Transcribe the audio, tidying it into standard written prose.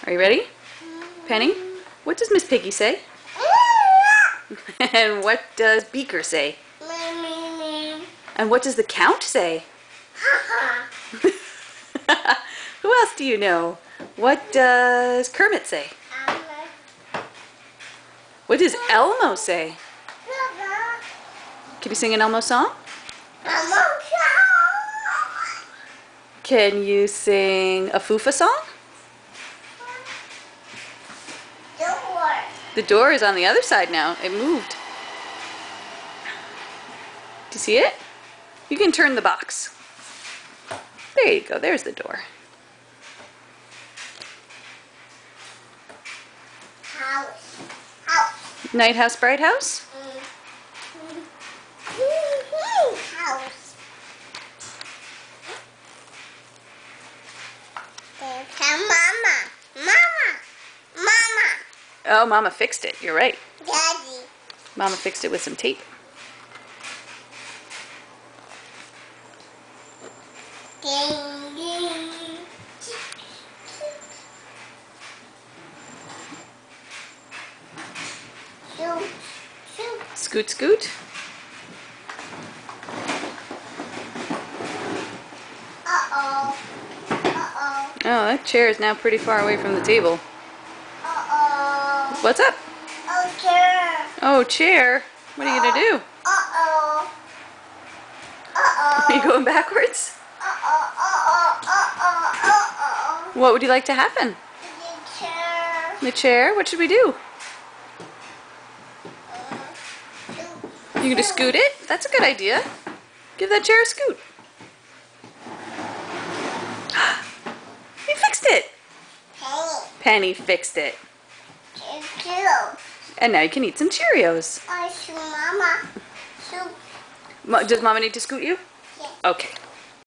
Are you ready? Penny, what does Miss Piggy say? And what does Beaker say? And what does the Count say? Who else do you know? What does Kermit say? What does Elmo say? Can you sing an Elmo song? Can you sing a Foofa song? The door is on the other side now. It moved. Do you see it? You can turn the box. There you go. There's the door. Night House, Bright House? House. Mama. Oh, Mama fixed it. You're right. Daddy. Mama fixed it with some tape. Ding, ding. Shoot, shoot. Scoot, scoot. Uh-oh. Uh-oh. Oh, that chair is now pretty far away from the table. Uh-oh. What's up? Oh, chair. Oh, chair. What are you going to do? Uh-oh. Uh-oh. Are you going backwards? Uh-oh. Uh-oh. Uh-oh. Uh-oh. What would you like to happen? The chair. The chair? What should we do? You can just scoot it? That's a good idea. Give that chair a scoot. You fixed it. Penny fixed it. Cheerios. And now you can eat some Cheerios. I shoot Mama. Shoot. Does Mama need to scoot you? Yeah. Okay.